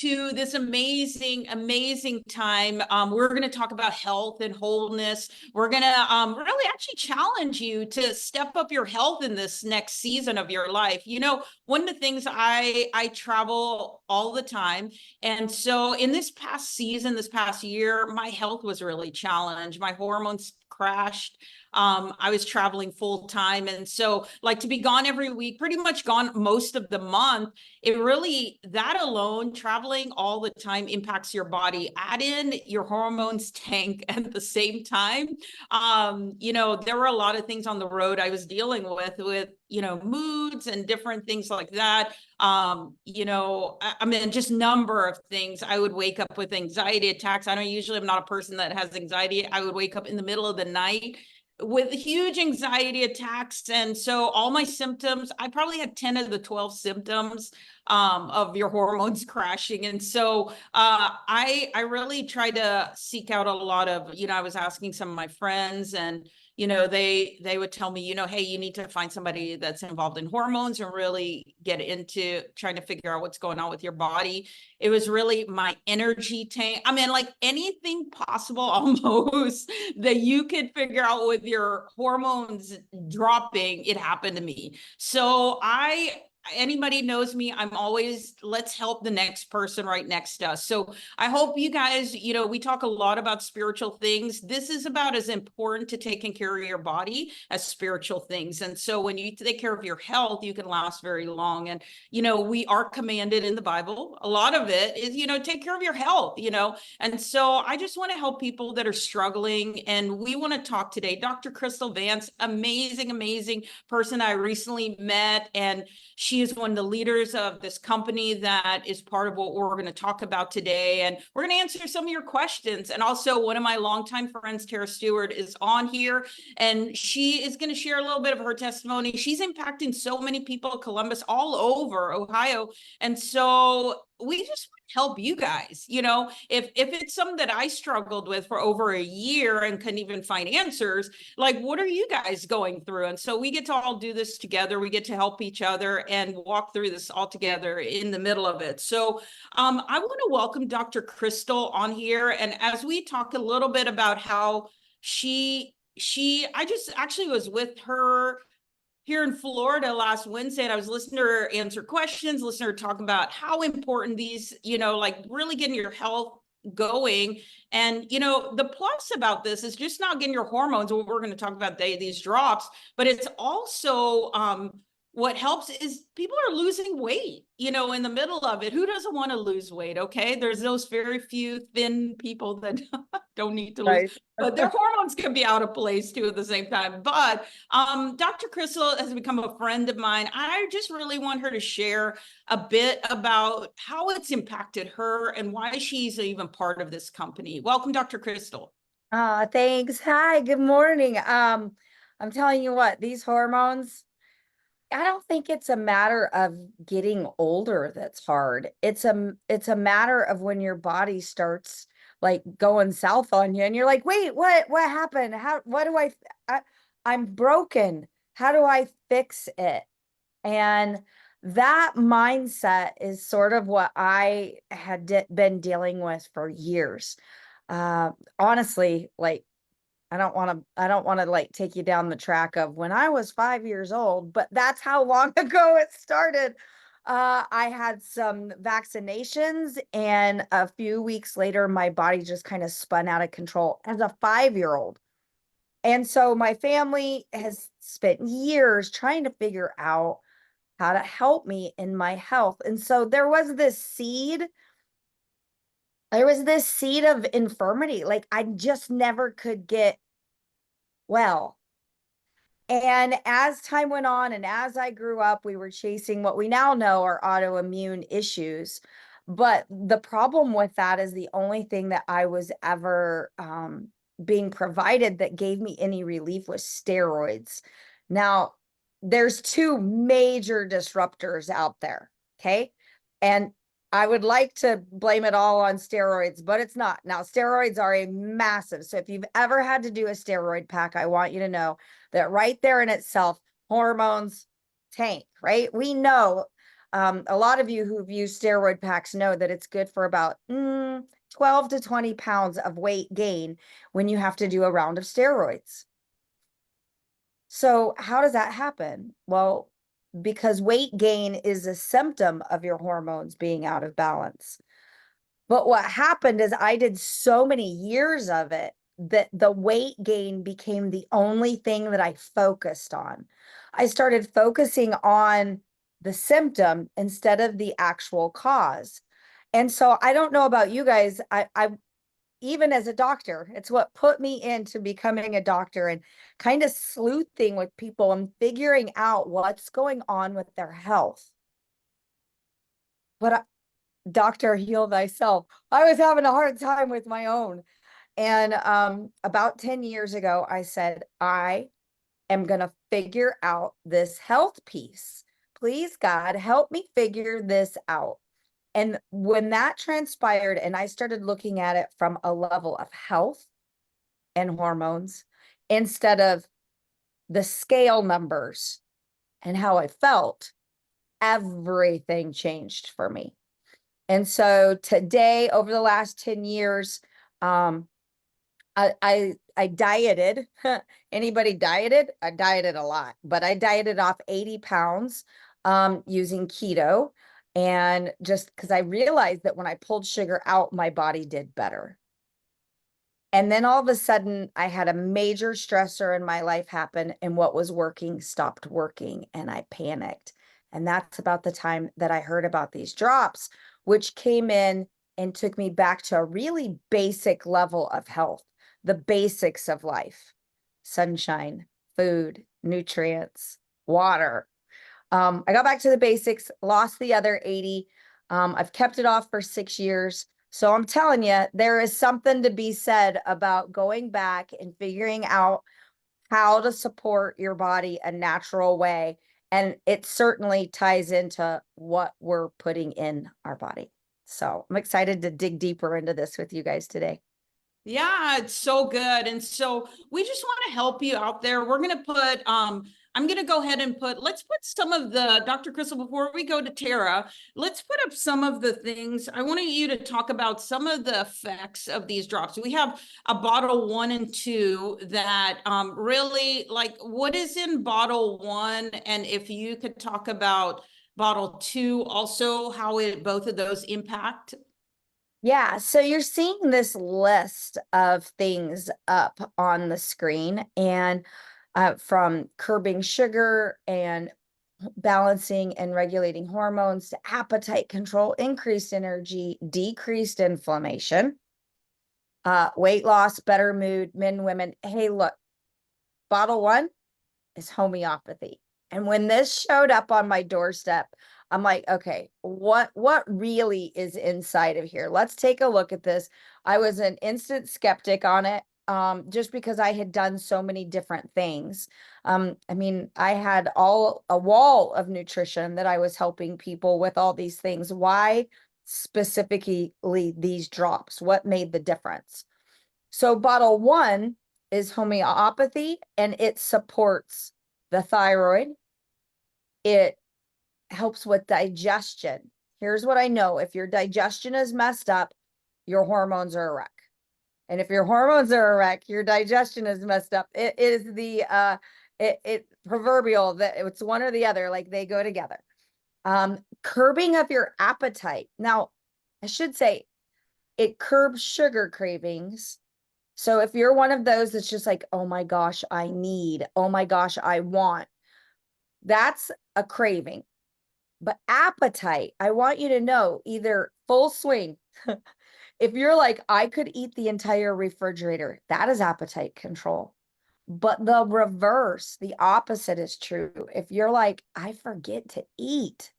to this amazing time. We're going to talk about health and wholeness. We're going to really actually challenge you to step up your health in this next season of your life. You know, one of the things I travel all the time. And so in this past season, this past year, my health was really challenged. My hormones crashed. I was traveling full time. And so like to be gone every week, pretty much gone most of the month, it really, that alone, traveling all the time impacts your body. Add in your hormones tank at the same time. You know, there were a lot of things on the road I was dealing with, you know, moods and different things like that. You know, I mean, just number of things. I would wake up with anxiety attacks. I'm not a person that has anxiety. I would wake up in the middle of the night with huge anxiety attacks. And so all my symptoms, I probably had 10 of the 12 symptoms of your hormones crashing. And so I really tried to seek out a lot of, you know, I was asking some of my friends, and you know, they would tell me, you know, hey, you need to find somebody that's involved in hormones and really get into trying to figure out what's going on with your body. It was really my energy tank. I mean, like anything possible almost that you could figure out with your hormones dropping, it happened to me. So anybody knows me, I'm always, let's help the next person right next to us. So I hope you guys, you know, we talk a lot about spiritual things. This is about as important to taking care of your body as spiritual things. And so when you take care of your health, you can last very long. And, you know, we are commanded in the Bible. A lot of it is, you know, take care of your health, you know. And so I just want to help people that are struggling. And we want to talk today. Dr. Kristal Vance, amazing person I recently met. And she is one of the leaders of this company that is part of what we're going to talk about today. And we're going to answer some of your questions. And also one of my longtime friends, Stewart, is on here, and she is going to share a little bit of her testimony. She's impacting so many people in Columbus, all over Ohio. And so we just help you guys, you know, if it's something that I struggled with for over a year and couldn't even find answers, like what are you guys going through? And so we get to all do this together. We get to help each other and walk through this all together in the middle of it. So I want to welcome Dr. Kristal on here. And as we talk a little bit about how I just actually was with her here in Florida last Wednesday, and I was listening to her answer questions, listening to her talk about how important these, you know, like really getting your health going. And, you know, the plus about this is just not getting your hormones, what we're going to talk about today, these drops, but it's also what helps is people are losing weight, you know, in the middle of it. Who doesn't want to lose weight? Okay. There's those very few thin people that don't need to lose, but their hormones can be out of place too at the same time. But Dr. Kristal has become a friend of mine. I just really want her to share a bit about how it's impacted her and why she's even part of this company. Welcome, Dr. Kristal. Thanks. Hi, good morning. I'm telling you what, these hormones, I don't think it's a matter of getting older that's hard. It's a matter of when your body starts like going south on you and you're like, wait, what happened? What do I'm broken. How do I fix it? And that mindset is sort of what I had been dealing with for years. Honestly, like I don't want to like take you down the track of when I was 5 years old, but that's how long ago it started. I had some vaccinations, and a few weeks later, my body just kind of spun out of control as a 5-year-old. And so my family has spent years trying to figure out how to help me in my health. And so there was this seed of infirmity. Like I just never could get well. And as time went on and as I grew up, we were chasing what we now know are autoimmune issues. But the problem with that is the only thing that I was ever being provided that gave me any relief was steroids. Now, there's two major disruptors out there, okay? And I would like to blame it all on steroids, but it's not. Now, steroids are a massive. So if you've ever had to do a steroid pack, I want you to know that right there in itself, hormones tank, right? We know a lot of you who've used steroid packs know that it's good for about 12 to 20 pounds of weight gain when you have to do a round of steroids. So how does that happen? Well, because weight gain is a symptom of your hormones being out of balance. But what happened is I did so many years of it that the weight gain became the only thing that I focused on. I started focusing on the symptom instead of the actual cause. And so I don't know about you guys, I even as a doctor, it's what put me into becoming a doctor and kind of sleuthing with people and figuring out what's going on with their health. But doctor, heal thyself. I was having a hard time with my own. And about 10 years ago, I said, I am going to figure out this health piece. Please, God, help me figure this out. And when that transpired and I started looking at it from a level of health and hormones instead of the scale numbers and how I felt, everything changed for me. And so today, over the last 10 years, I dieted. Anybody dieted? I dieted a lot, but I dieted off 80 pounds using keto. And just because I realized that when I pulled sugar out, my body did better. And then all of a sudden, I had a major stressor in my life happen, and what was working stopped working, and I panicked. And that's about the time that I heard about these drops, which came in and took me back to a really basic level of health, the basics of life: sunshine, food, nutrients, water. I got back to the basics, lost the other 80. I've kept it off for 6 years. So I'm telling you, there is something to be said about going back and figuring out how to support your body a natural way. And it certainly ties into what we're putting in our body. So I'm excited to dig deeper into this with you guys today. Yeah, it's so good. And so we just want to help you out there. We're going to put, I'm going to go ahead and let's put some of the, Dr. Kristal, before we go to Tara, let's put up some of the things. I wanted you to talk about some of the effects of these drops. We have a bottle 1 and 2 that really, like, what is in bottle 1? And if you could talk about bottle 2, also how both of those impact. Yeah, so you're seeing this list of things up on the screen, and from curbing sugar and balancing and regulating hormones to appetite control, increased energy, decreased inflammation, weight loss, better mood, men, women. Hey, look, bottle 1 is homeopathy. And when this showed up on my doorstep, I'm like, okay, what really is inside of here? Let's take a look at this. I was an instant skeptic on it, just because I had done so many different things. I mean, I had a wall of nutrition that I was helping people with all these things. Why specifically these drops? What made the difference? So bottle 1 is homeopathy, and it supports the thyroid. It helps with digestion. Here's what I know: if your digestion is messed up, your hormones are a wreck. And if your hormones are a wreck, your digestion is messed up. It is the it proverbial that it's one or the other, like they go together. Curbing of your appetite. Now, I should say it curbs sugar cravings. So if you're one of those that's just like, oh my gosh, I need, oh my gosh, I want, that's a craving. But appetite, I want you to know, either full swing. If you're like, I could eat the entire refrigerator, that is appetite control. But the reverse, the opposite is true. If you're like, I forget to eat,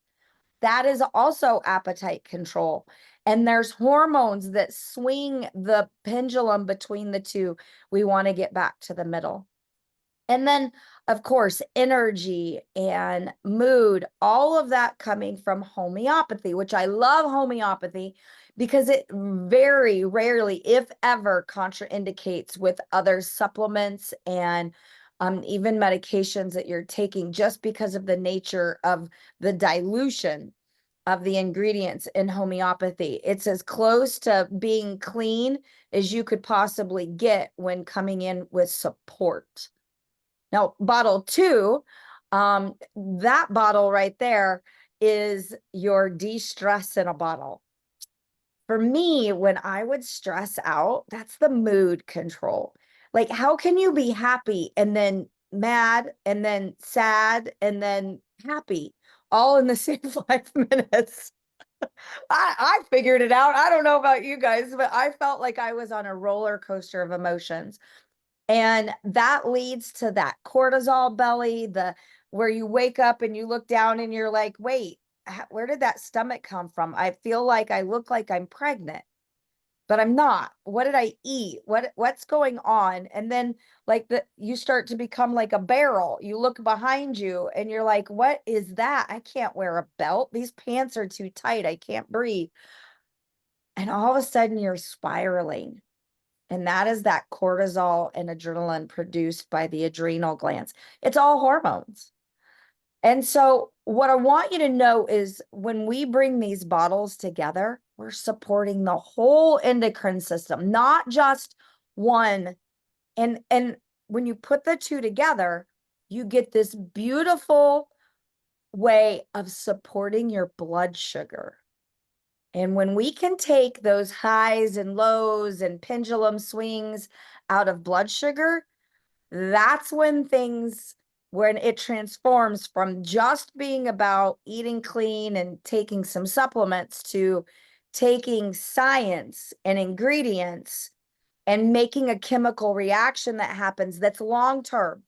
that is also appetite control. And there's hormones that swing the pendulum between the two. We want to get back to the middle. And then, of course, energy and mood, all of that coming from homeopathy, which I love homeopathy because it very rarely, if ever, contraindicates with other supplements and even medications that you're taking, just because of the nature of the dilution. of the ingredients in homeopathy. It's as close to being clean as you could possibly get when coming in with support. Now, bottle 2, that bottle right there is your de-stress in a bottle. For me, when I would stress out, that's the mood control. Like, how can you be happy and then mad and then sad and then happy all in the same 5 minutes? I figured it out. I don't know about you guys, but I felt like I was on a roller coaster of emotions. And that leads to that cortisol belly, the where you wake up and you look down and you're like, wait, where did that stomach come from? I feel like I look like I'm pregnant, but I'm not. What did I eat? What's going on? And then like you start to become like a barrel. You look behind you and you're like, what is that? I can't wear a belt. These pants are too tight. I can't breathe. And all of a sudden you're spiraling. And that is that cortisol and adrenaline produced by the adrenal glands. It's all hormones. And so what I want you to know is when we bring these bottles together, we're supporting the whole endocrine system, not just one. And when you put the two together, you get this beautiful way of supporting your blood sugar. And when we can take those highs and lows and pendulum swings out of blood sugar, that's when it transforms from just being about eating clean and taking some supplements to taking science and ingredients and making a chemical reaction that happens that's long term.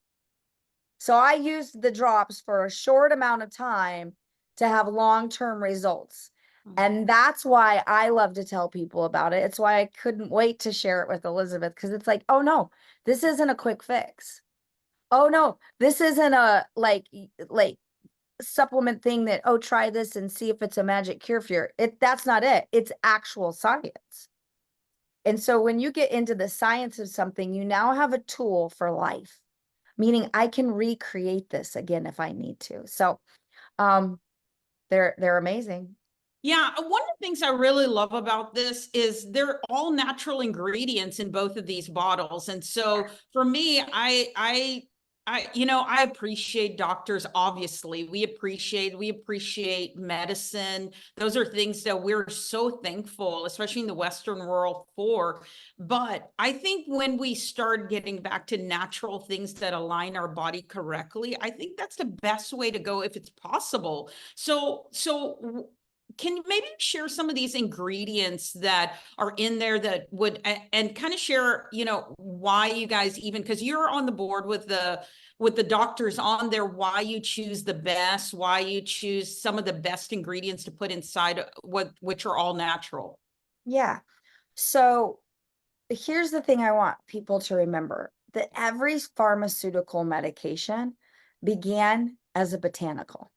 So I used the drops for a short amount of time to have long-term results. And that's why I love to tell people about it. It's why I couldn't wait to share it with Elizabeth, because it's like, oh no, this isn't a quick fix. Oh no, this isn't a like supplement thing that, oh, try this and see if it's a magic cure for your that's not it. It's actual science. And so when you get into the science of something, you now have a tool for life, meaning I can recreate this again if I need to. So they're amazing. Yeah, one of the things I really love about this is they're all natural ingredients in both of these bottles. And so for me, I appreciate doctors. Obviously, we appreciate medicine. Those are things that we're so thankful, especially in the Western world, for. But I think when we start getting back to natural things that align our body correctly, I think that's the best way to go if it's possible. So can you maybe share some of these ingredients that are in there that would, and kind of share, why you guys, even because you're on the board with the doctors on there, why you choose the best, why you choose some of the best ingredients to put inside which are all natural? Yeah. So here's the thing I want people to remember, that every pharmaceutical medication began as a botanical.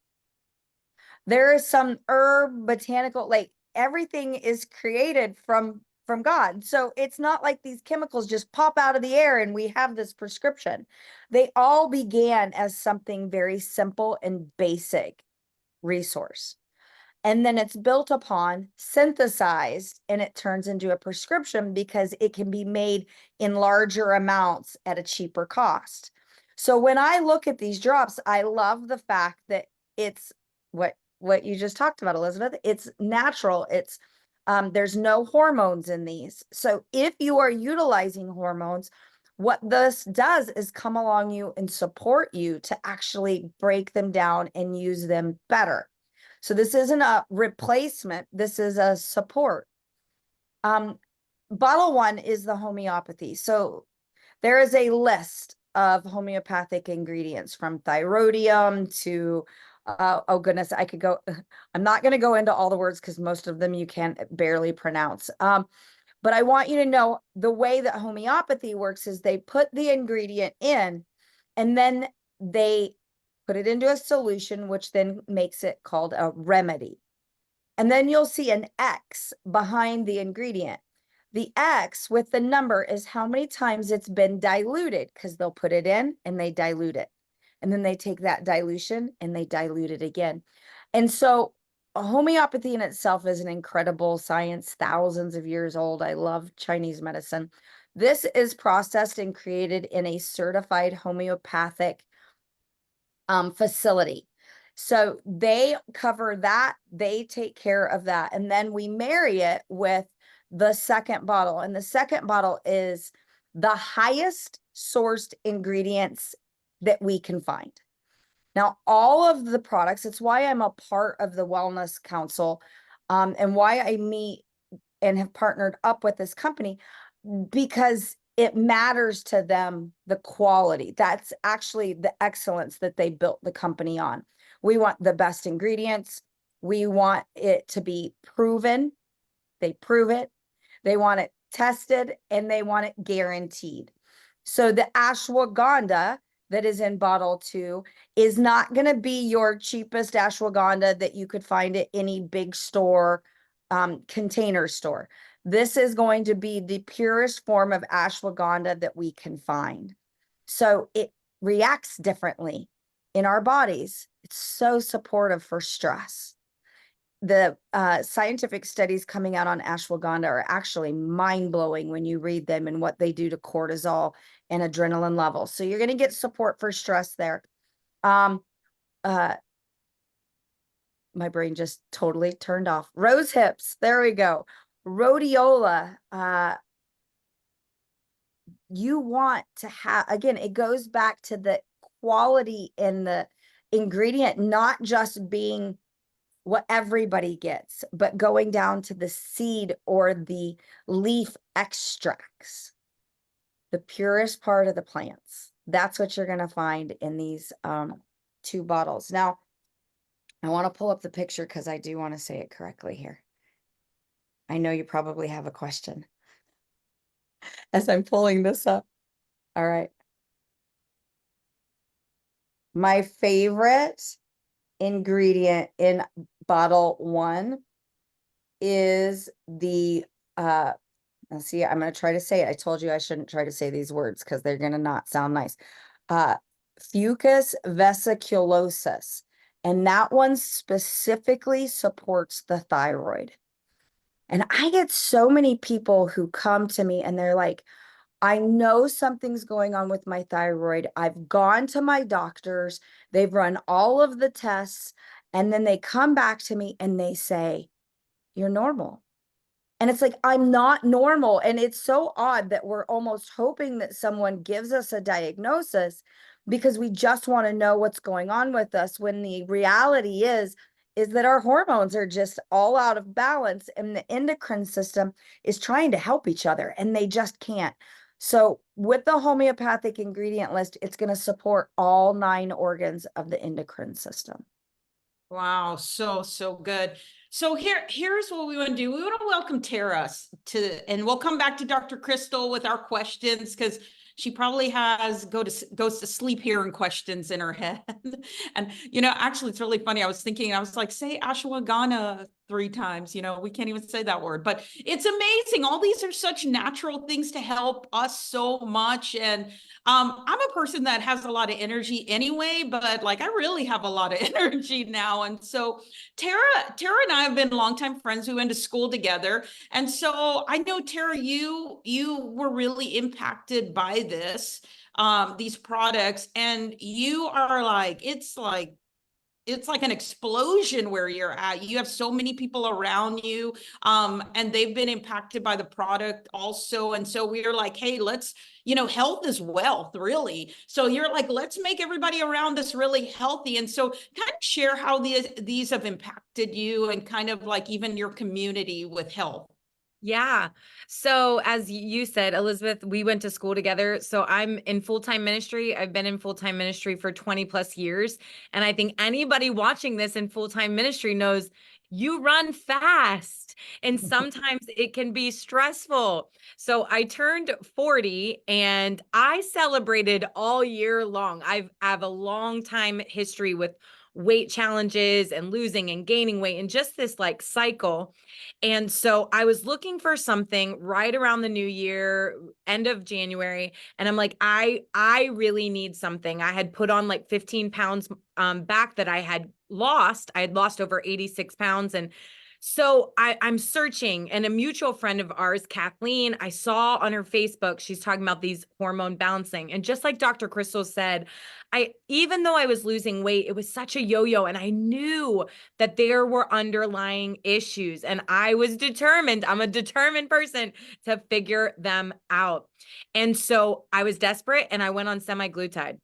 There is some herb botanical, like everything is created from God. So it's not like these chemicals just pop out of the air and we have this prescription. They all began as something very simple and basic resource. And then it's built upon, synthesized, and it turns into a prescription because it can be made in larger amounts at a cheaper cost. So when I look at these drops, I love the fact that it's what you just talked about, Elizabeth. It's natural. It's there's no hormones in these. So if you are utilizing hormones, what this does is come along you and support you to actually break them down and use them better. So this isn't a replacement. This is a support. Bottle 1 is the homeopathy. So there is a list of homeopathic ingredients from thyroidium to oh goodness, I could go. I'm not going to go into all the words because most of them you can barely pronounce. But I want you to know the way that homeopathy works is they put the ingredient in and then they put it into a solution, which then makes it called a remedy. And then you'll see an X behind the ingredient. The X with the number is how many times it's been diluted, because they'll put it in and they dilute it. And then they take that dilution and they dilute it again. And so homeopathy in itself is an incredible science, thousands of years old. I love Chinese medicine. This is processed and created in a certified homeopathic facility. So they cover that, they take care of that. And then we marry it with the second bottle. And the second bottle is the highest sourced ingredients that we can find. Now, all of the products, it's why I'm a part of the Wellness Council, and why I meet and have partnered up with this company, because it matters to them, the quality. That's actually the excellence that they built the company on. We want the best ingredients. We want it to be proven. They prove it. They want it tested, and they want it guaranteed. So the ashwagandha that is in bottle 2 is not going to be your cheapest ashwagandha that you could find at any big store, container store. This is going to be the purest form of ashwagandha that we can find. So it reacts differently in our bodies. It's so supportive for stress. The scientific studies coming out on ashwagandha are actually mind-blowing when you read them and what they do to cortisol and adrenaline levels. So you're going to get support for stress there. My brain just totally turned off. Rose hips, there we go. Rhodiola, you want to have, again, it goes back to the quality in the ingredient, not just being what everybody gets, but going down to the seed or the leaf extracts, the purest part of the plants. That's what you're going to find in these 2 bottles. Now, I want to pull up the picture because I do want to say it correctly here. I know you probably have a question as I'm pulling this up. All right. My favorite ingredient in bottle 1 is the let's see, I'm going to try to say it. I told you I shouldn't try to say these words because they're going to not sound nice. Fucus vesiculosus. And that one specifically supports the thyroid. And I get so many people who come to me and they're like, I know something's going on with my thyroid. I've gone to my doctors. They've run all of the tests. And then they come back to me and they say, you're normal. And it's like, I'm not normal. And it's so odd that we're almost hoping that someone gives us a diagnosis because we just want to know what's going on with us, when the reality is that our hormones are just all out of balance and the endocrine system is trying to help each other and they just can't. So with the homeopathic ingredient list, it's going to support all 9 organs of the endocrine system. Wow, so good. So here's what we want to do. We want to welcome Tara and we'll come back to Dr. Kristal with our questions because she probably goes to sleep hearing questions in her head. And actually it's really funny. I was thinking, I was like, say ashwagandha 3 times, we can't even say that word, but it's amazing. All these are such natural things to help us so much. And I'm a person that has a lot of energy anyway, but like I really have a lot of energy now. And so Tara and I have been longtime friends. We went to school together. And so I know, Tara, you were really impacted by these products, and you are like, it's like an explosion where you're at. You have so many people around you, and they've been impacted by the product also. And so we're like, hey, let's, health is wealth, really. So you're like, let's make everybody around us really healthy. And so kind of share how these have impacted you and kind of like even your community with health. Yeah. So as you said, Elizabeth, we went to school together. So I'm in full-time ministry. I've been in full-time ministry for 20 plus years. And I think anybody watching this in full-time ministry knows you run fast and sometimes it can be stressful. So I turned 40 and I celebrated all year long. I have a long time history with weight challenges and losing and gaining weight and just this like cycle. And so I was looking for something right around the new year, end of January. And I'm like, I really need something. I had put on like 15 pounds back that I had I had lost over 86 pounds. And so I'm searching, and a mutual friend of ours, Kathleen, I saw on her Facebook, she's talking about these hormone balancing. And just like Dr. Kristal said, even though I was losing weight, it was such a yo-yo, and I knew that there were underlying issues, and I was determined. I'm a determined person to figure them out. And so I was desperate, and I went on semaglutide.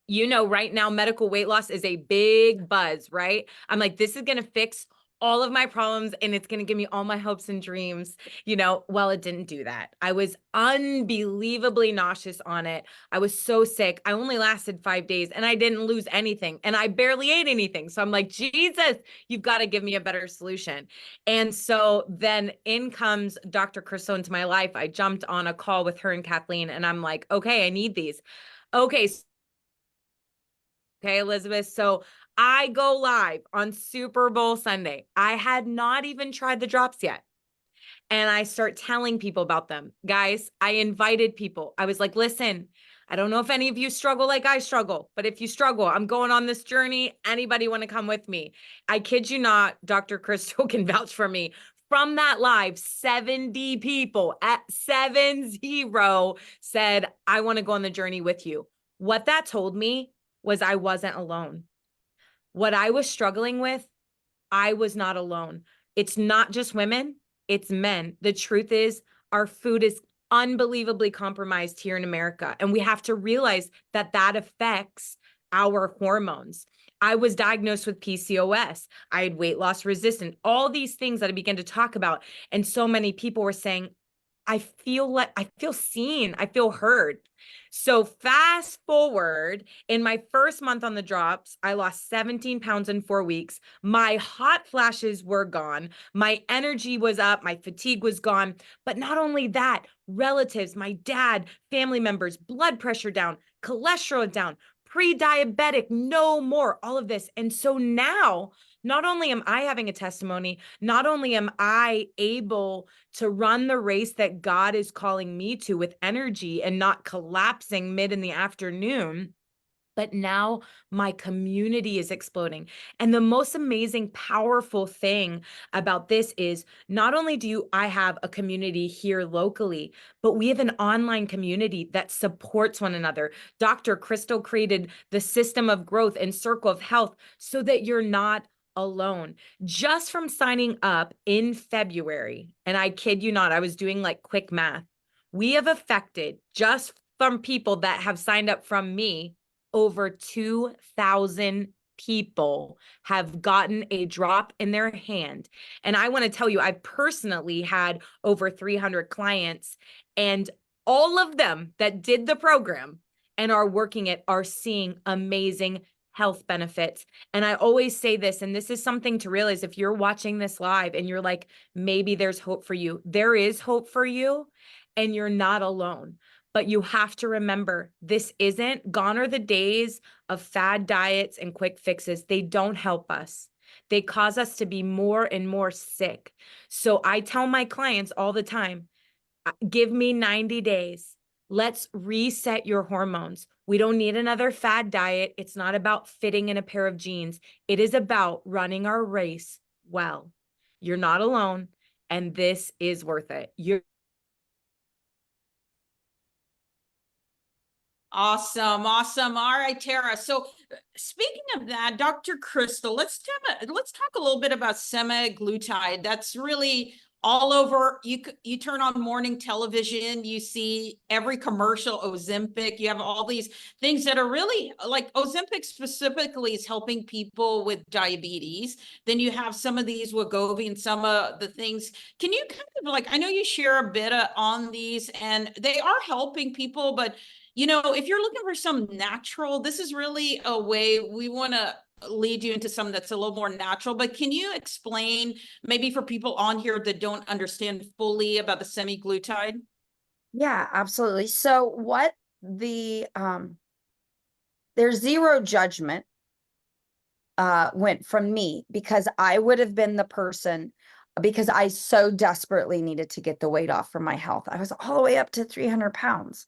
You know, right now, medical weight loss is a big buzz, right? I'm like, this is going to fix all of my problems, and it's going to give me all my hopes and dreams. Well, it didn't do that. I was unbelievably nauseous on it. I was so sick. I only lasted 5 days, and I didn't lose anything, and I barely ate anything. So I'm like, Jesus, you've got to give me a better solution. And so then in comes Dr. Kristal into my life. I jumped on a call with her and Kathleen, and I'm like, okay, I need these. Okay, Elizabeth. So I go live on Super Bowl Sunday. I had not even tried the drops yet. And I start telling people about them. Guys, I invited people. I was like, listen, I don't know if any of you struggle like I struggle, but if you struggle, I'm going on this journey. Anybody want to come with me? I kid you not, Dr. Kristal can vouch for me. From that live, 70 people at 70 said, I want to go on the journey with you. What that told me was I wasn't alone. What I was struggling with, I was not alone. It's not just women, it's men. The truth is, our food is unbelievably compromised here in America. And we have to realize that that affects our hormones. I was diagnosed with PCOS. I had weight loss resistant, all these things that I began to talk about. And so many people were saying, I feel seen, I feel heard. So fast forward, in my first month on the drops, I lost 17 pounds in 4 weeks. My hot flashes were gone. My energy was up. My fatigue was gone. But not only that, relatives, my dad, family members, blood pressure down, cholesterol down, pre-diabetic, no more, all of this. And so now, not only am I having a testimony, not only am I able to run the race that God is calling me to with energy and not collapsing mid in the afternoon, but now my community is exploding. And the most amazing, powerful thing about this is not only do I have a community here locally, but we have an online community that supports one another. Dr. Kristal created the system of growth and circle of health so that you're not alone. Just from signing up in February, and I kid you not, I was doing like quick math. We have affected, just from people that have signed up from me, over 2,000 people have gotten a drop in their hand. And I want to tell you, I personally had over 300 clients, and all of them that did the program and are working it are seeing amazing health benefits. And I always say this, and this is something to realize if you're watching this live and you're like, maybe there's hope for you. There is hope for you, and you're not alone. But you have to remember, this isn't gone are the days of fad diets and quick fixes. They don't help us. They cause us to be more and more sick. So I tell my clients all the time, give me 90 days. Let's reset your hormones. We don't need another fad diet. It's not about fitting in a pair of jeans. It is about running our race well. You're not alone, and this is worth it. Awesome. Awesome. All right, Tara. So speaking of that, Dr. Kristal, let's talk a little bit about semaglutide. That's really all over. You turn on morning television, you see every commercial, Ozempic. You have all these things that are really like Ozempic specifically is helping people with diabetes. Then you have some of these Wegovy and some of the things. Can you kind of like, I know you share a bit on these and they are helping people, but if you're looking for some natural, this is really a way we want to lead you into something that's a little more natural. But can you explain maybe for people on here that don't understand fully about the semaglutide? Yeah, absolutely. So what there's zero judgment went from me, because I would have been the person, because I so desperately needed to get the weight off for my health. I was all the way up to 300 pounds.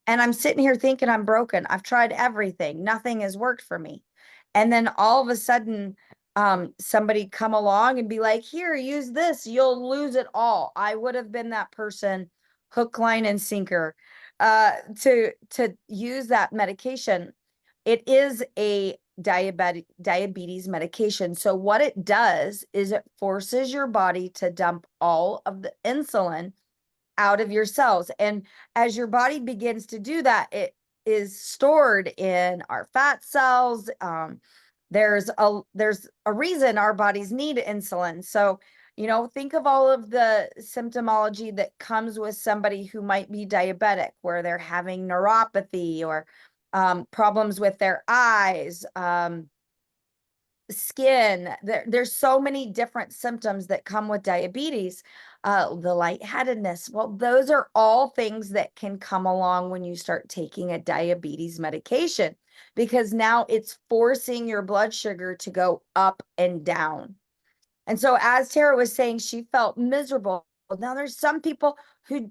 And I'm sitting here thinking I'm broken. I've tried everything. Nothing has worked for me. And then all of a sudden, somebody come along and be like, here, use this, you'll lose it all. I would have been that person, hook, line, and sinker, to use that medication. It is a diabetes medication. So what it does is it forces your body to dump all of the insulin out of your cells. And as your body begins to do that, it is stored in our fat cells. There's a reason our bodies need insulin. So, think of all of the symptomology that comes with somebody who might be diabetic, where they're having neuropathy or problems with their eyes, skin. There's so many different symptoms that come with diabetes. The lightheadedness. Well, those are all things that can come along when you start taking a diabetes medication, because now it's forcing your blood sugar to go up and down. And so, as Tara was saying, she felt miserable. Now there's some people who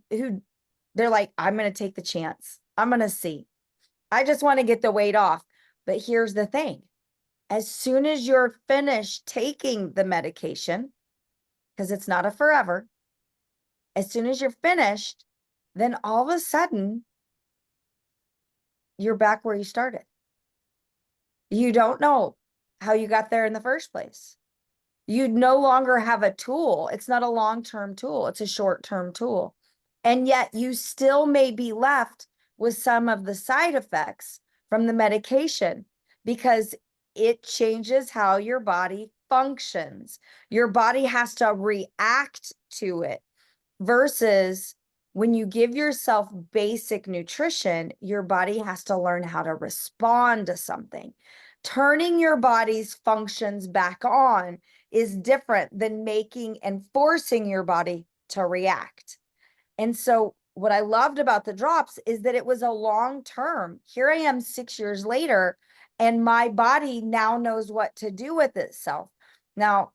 they're like, I'm going to take the chance. I'm going to see. I just want to get the weight off. But here's the thing. As soon as you're finished taking the medication, because it's not a forever, as soon as you're finished, then all of a sudden, you're back where you started. You don't know how you got there in the first place. You no longer have a tool. It's not a long-term tool. It's a short-term tool. And yet you still may be left with some of the side effects from the medication, because it changes how your body functions. Your body has to react to it, versus when you give yourself basic nutrition, your body has to learn how to respond to something. Turning your body's functions back on is different than making and forcing your body to react. And so what I loved about the drops is that it was a long term. Here I am 6 years later, and my body now knows what to do with itself. Now,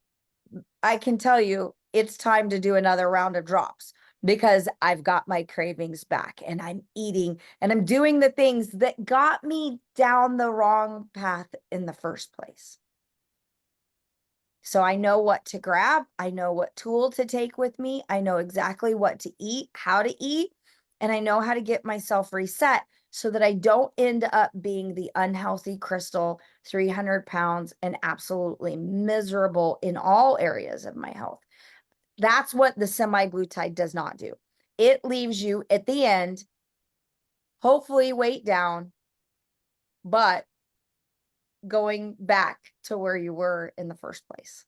I can tell you it's time to do another round of drops, because I've got my cravings back and I'm eating and I'm doing the things that got me down the wrong path in the first place. So I know what to grab. I know what tool to take with me. I know exactly what to eat, how to eat, and I know how to get myself reset so that I don't end up being the unhealthy Kristal, 300 pounds and absolutely miserable in all areas of my health. That's what the semaglutide does not do. It leaves you at the end, hopefully weight down, but going back to where you were in the first place.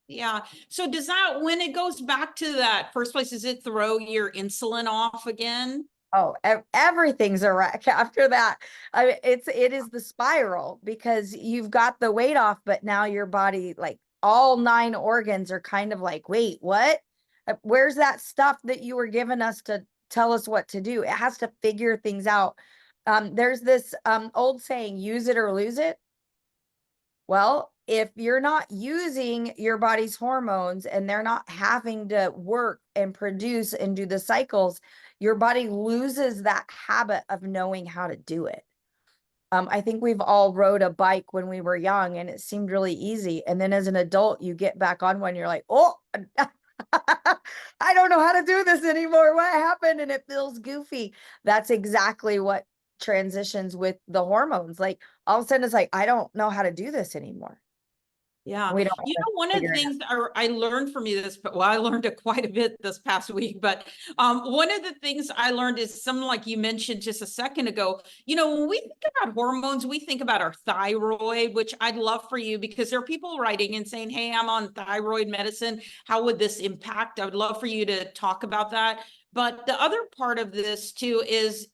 Yeah. So does that, when it goes back to that first place, does it throw your insulin off again? Oh, everything's a wreck after that. It is the spiral, because you've got the weight off, but now your body, like all 9 organs are kind of like, wait, what? Where's that stuff that you were giving us to tell us what to do? It has to figure things out. There's this old saying, use it or lose it. Well, if you're not using your body's hormones and they're not having to work and produce and do the cycles, your body loses that habit of knowing how to do it. I think we've all rode a bike when we were young and it seemed really easy. And then as an adult, you get back on one, you're like, oh, I don't know how to do this anymore. What happened? And it feels goofy. That's exactly what transitions with the hormones. Like all of a sudden it's like, I don't know how to do this anymore. Yeah. We don't You know, one of the things I learned from you this, well, I learned it quite a bit this past week, but one of the things I learned is something like you mentioned just a second ago. You know, when we think about hormones, we think about our thyroid, which I'd love for you, because there are people writing and saying, hey, I'm on thyroid medicine. How would this impact? I would love for you to talk about that. But the other part of this too is,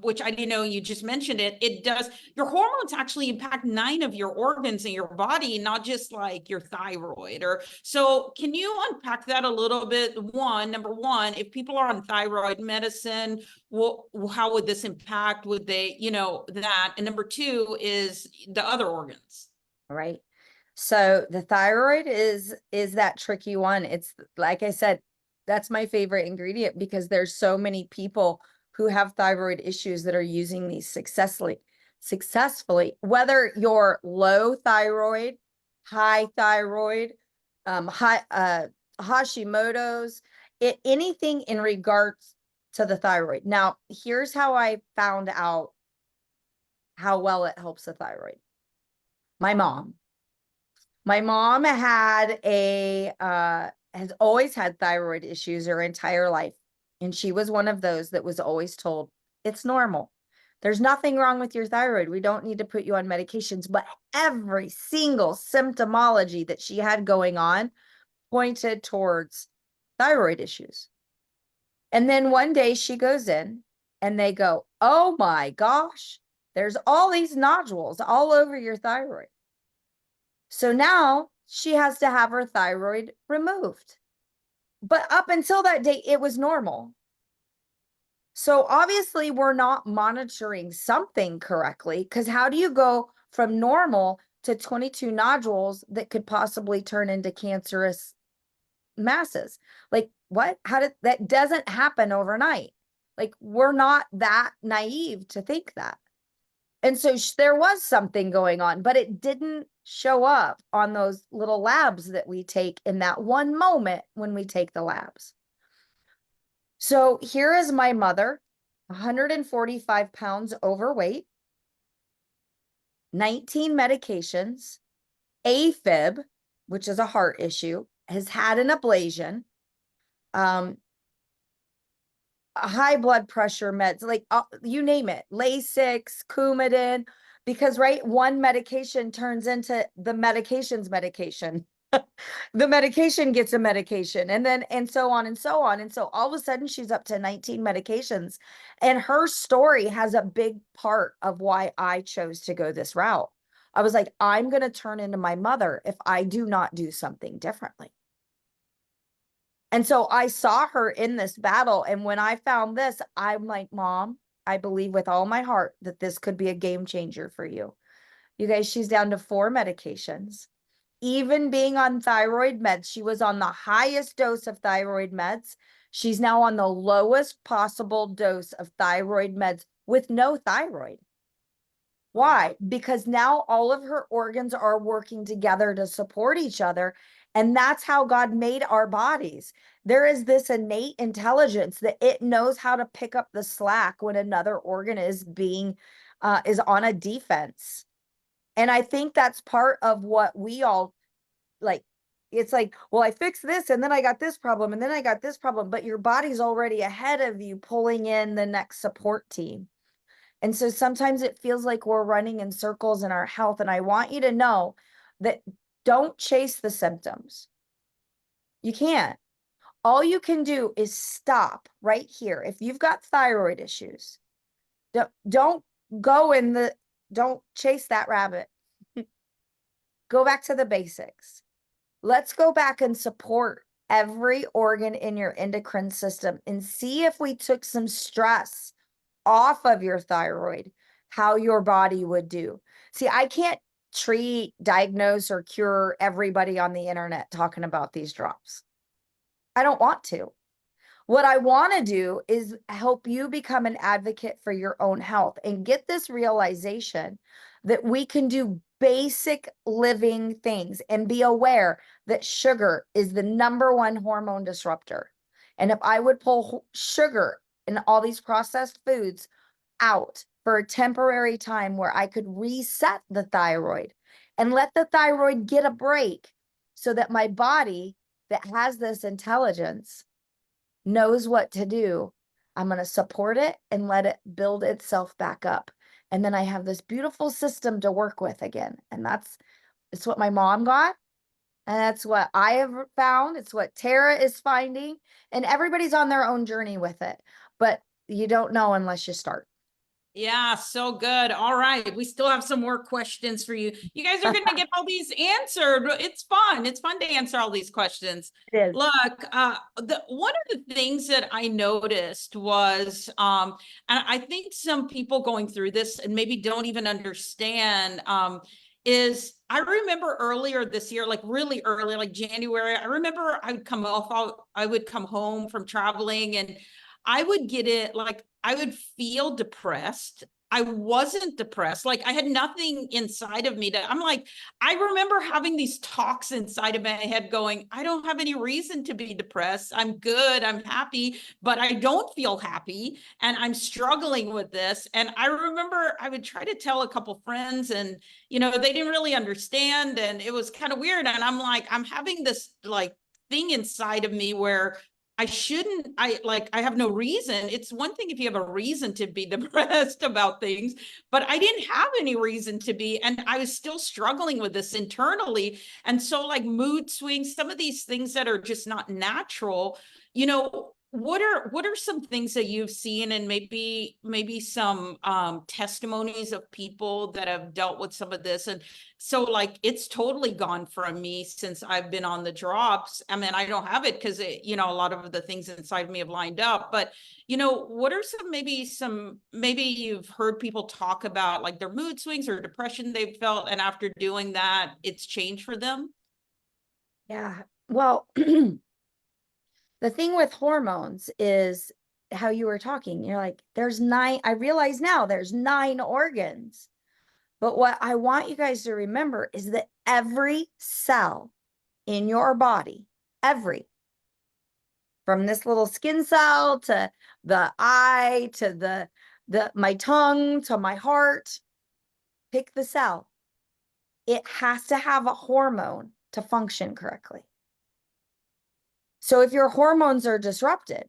which I didn't know, you just mentioned it, it does, your hormones actually impact 9 of your organs in your body, not just like your thyroid. Or so can you unpack that a little bit? Number one, if people are on thyroid medicine, how would this impact? Would they, that? And number 2 is the other organs. Right. So the thyroid is that tricky one. It's like I said, that's my favorite ingredient, because there's so many people who have thyroid issues that are using these successfully, whether you're low thyroid, high thyroid, Hashimoto's, anything in regards to the thyroid. Now, here's how I found out how well it helps the thyroid. My mom had has always had thyroid issues her entire life. And she was one of those that was always told, it's normal. There's nothing wrong with your thyroid. We don't need to put you on medications. But every single symptomology that she had going on pointed towards thyroid issues. And then one day she goes in and they go, oh my gosh, there's all these nodules all over your thyroid. So now she has to have her thyroid removed. But up until that day, it was normal. So obviously we're not monitoring something correctly, because how do you go from normal to 22 nodules that could possibly turn into cancerous masses? Like what? How did that? Doesn't happen overnight. Like we're not that naive to think that. And so there was something going on, but it didn't show up on those little labs that we take in that one moment when we take the labs. So here is my mother, 145 pounds overweight, 19 medications, AFib, which is a heart issue, has had an ablation, high blood pressure meds, like you name it, Lasix, Coumadin, because one medication turns into the medication's medication. The medication gets a medication, and so on and so on. And so all of a sudden she's up to 19 medications, and her story has a big part of why I chose to go this route. I was like, I'm going to turn into my mother if I do not do something differently. And so I saw her in this battle. And when I found this, I'm like, Mom, I believe with all my heart that this could be a game changer for you. You guys, she's down to 4 medications. Even being on thyroid meds, she was on the highest dose of thyroid meds. She's now on the lowest possible dose of thyroid meds with no thyroid. Why? Because now all of her organs are working together to support each other. And that's how God made our bodies. There is this innate intelligence that it knows how to pick up the slack when another organ is is on a defense. And I think that's part of what we all like. It's like, well, I fixed this and then I got this problem and then I got this problem, but your body's already ahead of you pulling in the next support team. And so sometimes it feels like we're running in circles in our health. And I want you to know that don't chase the symptoms. You can't. All you can do is stop right here. If you've got thyroid issues, don't chase that rabbit. Go back to the basics. Let's go back and support every organ in your endocrine system and see if we took some stress off of your thyroid, how your body would do. See, I can't treat, diagnose, or cure everybody on the internet talking about these drops. I don't want to. What I want to do is help you become an advocate for your own health and get this realization that we can do basic living things and be aware that sugar is the #1 hormone disruptor. And if I would pull sugar and all these processed foods out for a temporary time where I could reset the thyroid and let the thyroid get a break so that my body that has this intelligence knows what to do, I'm going to support it and let it build itself back up. And then I have this beautiful system to work with again. And it's what my mom got. And that's what I have found. It's what Tara is finding. And everybody's on their own journey with it. But you don't know unless you start. Yeah, so good. All right. We still have some more questions for you. You guys are going to get all these answered. It's fun. It's fun to answer all these questions. It is. Look, one of the things that I noticed was, and I think some people going through this and maybe don't even understand, is I remember earlier this year, like really early, like January, I remember I would come home from traveling and I would get it, like I would feel depressed. I wasn't depressed. Like I had nothing inside of me that I'm like, I remember having these talks inside of my head going, I don't have any reason to be depressed. I'm good. I'm happy, but I don't feel happy. And I'm struggling with this. And I remember I would try to tell a couple friends and, you know, they didn't really understand. And it was kind of weird. And I'm like, I'm having this like thing inside of me where I have no reason. It's one thing if you have a reason to be depressed about things, but I didn't have any reason to be. And I was still struggling with this internally. And so like mood swings, some of these things that are just not natural, you know, what are some things that you've seen and maybe some testimonies of people that have dealt with some of this? And so like it's totally gone from me since I've been on the drops. I mean, I don't have it because you know, a lot of the things inside me have lined up. But you know, what are maybe you've heard people talk about like their mood swings or depression they've felt, and after doing that, it's changed for them? Yeah. Well, the thing with hormones is how you were talking. You're like, there's 9, I realize now there's 9 organs. But what I want you guys to remember is that every cell in your body, from this little skin cell to the eye to my tongue to my heart, pick the cell. It has to have a hormone to function correctly. So if your hormones are disrupted,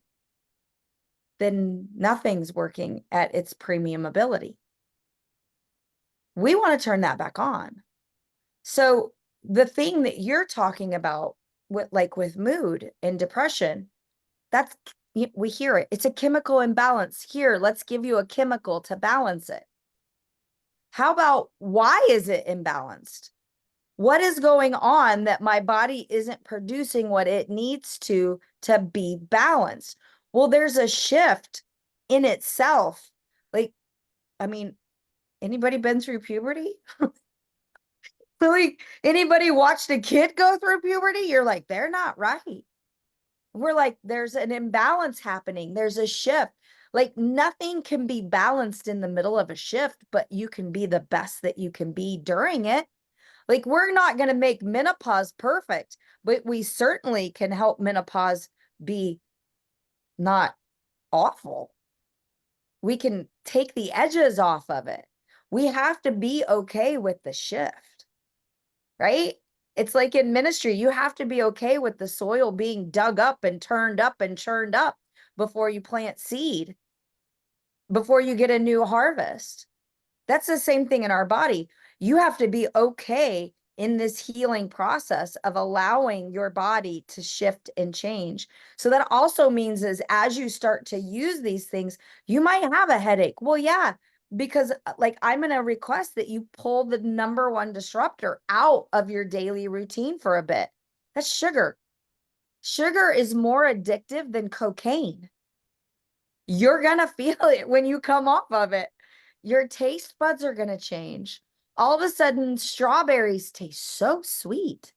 then nothing's working at its premium ability. We want to turn that back on. So the thing that you're talking about with mood and depression, that's, we hear it. It's a chemical imbalance. Here, let's give you a chemical to balance it. How about why is it imbalanced? What is going on that my body isn't producing what it needs to be balanced? Well, there's a shift in itself. Like, I mean, anybody been through puberty? Like, anybody watched a kid go through puberty? You're like, they're not right. We're like, there's an imbalance happening. There's a shift. Like nothing can be balanced in the middle of a shift, but you can be the best that you can be during it. Like we're not going to make menopause perfect, but we certainly can help menopause be not awful. We can take the edges off of it. We have to be okay with the shift, right? It's like in ministry, you have to be okay with the soil being dug up and turned up and churned up before you plant seed, before you get a new harvest. That's the same thing in our body. You have to be okay in this healing process of allowing your body to shift and change. So that also means is as you start to use these things, you might have a headache. Well, yeah, because like I'm going to request that you pull the number 1 disruptor out of your daily routine for a bit. That's sugar. Sugar is more addictive than cocaine. You're going to feel it when you come off of it. Your taste buds are going to change. All of a sudden, strawberries taste so sweet.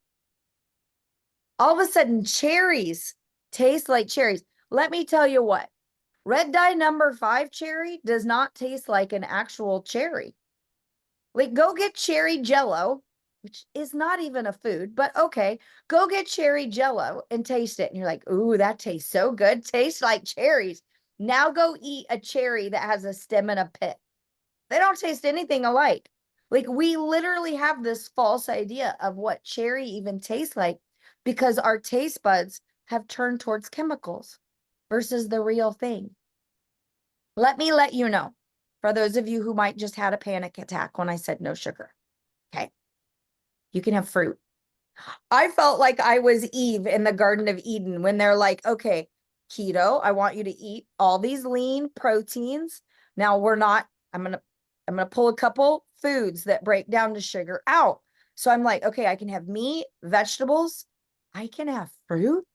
All of a sudden, cherries taste like cherries. Let me tell you what, red dye number 5 cherry does not taste like an actual cherry. Like, go get cherry jello, which is not even a food, but okay, go get cherry jello and taste it. And you're like, ooh, that tastes so good. Tastes like cherries. Now go eat a cherry that has a stem and a pit. They don't taste anything alike. Like we literally have this false idea of what cherry even tastes like because our taste buds have turned towards chemicals versus the real thing. Let me let you know, for those of you who might just had a panic attack when I said no sugar. Okay. You can have fruit. I felt like I was Eve in the Garden of Eden when they're like, okay, keto, I want you to eat all these lean proteins. Now I'm going to pull a couple foods that break down to sugar out. So I'm like, okay, I can have meat, vegetables. I can have fruit.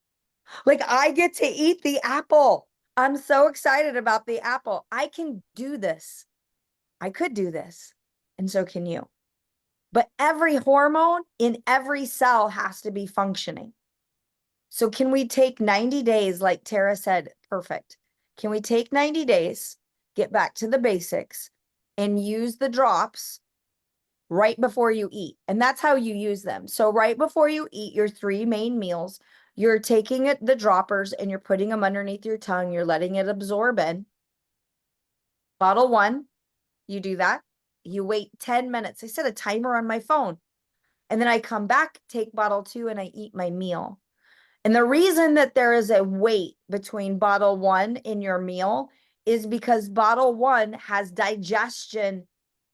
Like I get to eat the apple. I'm so excited about the apple. I can do this. I could do this. And so can you. But every hormone in every cell has to be functioning. So can we take 90 days, like Tara said, perfect. Can we take 90 days, get back to the basics, and use the drops right before you eat. And that's how you use them. So right before you eat your 3 main meals, you're taking the droppers and you're putting them underneath your tongue. You're letting it absorb in. Bottle 1, you do that. You wait 10 minutes. I set a timer on my phone. And then I come back, take bottle 2, and I eat my meal. And the reason that there is a wait between bottle 1 in your meal is because bottle 1 has digestion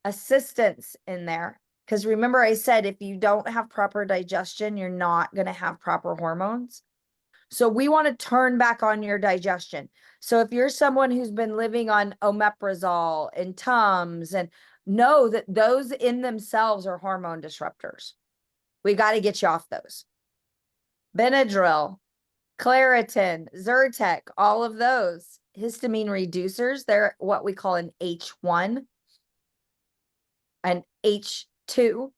assistance in there. Because remember, I said if you don't have proper digestion, you're not going to have proper hormones. So we want to turn back on your digestion. So if you're someone who's been living on omeprazole and Tums, and know that those in themselves are hormone disruptors. We got to get you off those. Benadryl, Claritin, Zyrtec, all of those histamine reducers, they're what we call an H1. And H2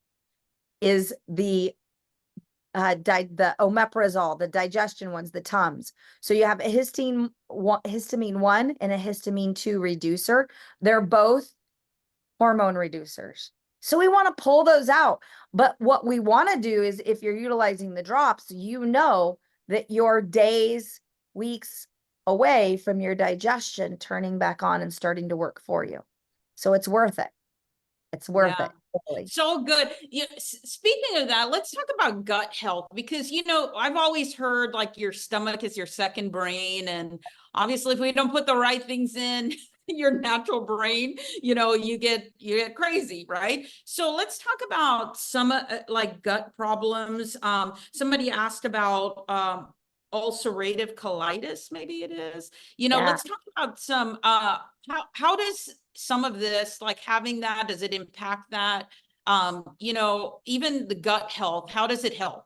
is the omeprazole, the digestion ones, the Tums. So you have a histamine 1 and a histamine 2 reducer. They're both hormone reducers. So we want to pull those out. But what we want to do is, if you're utilizing the drops, you know that you're days, weeks away from your digestion turning back on and starting to work for you. So it's worth it. It's worth Yeah. it. Really. So good. Speaking of that, let's talk about gut health, because, I've always heard like your stomach is your second brain. And obviously, if we don't put the right things in your natural brain, you get crazy, right? So let's talk about some like gut problems. Somebody asked about ulcerative colitis, maybe it is. Yeah. Let's talk about some how does some of this, like having that, does it impact that? Even the gut health, how does it help?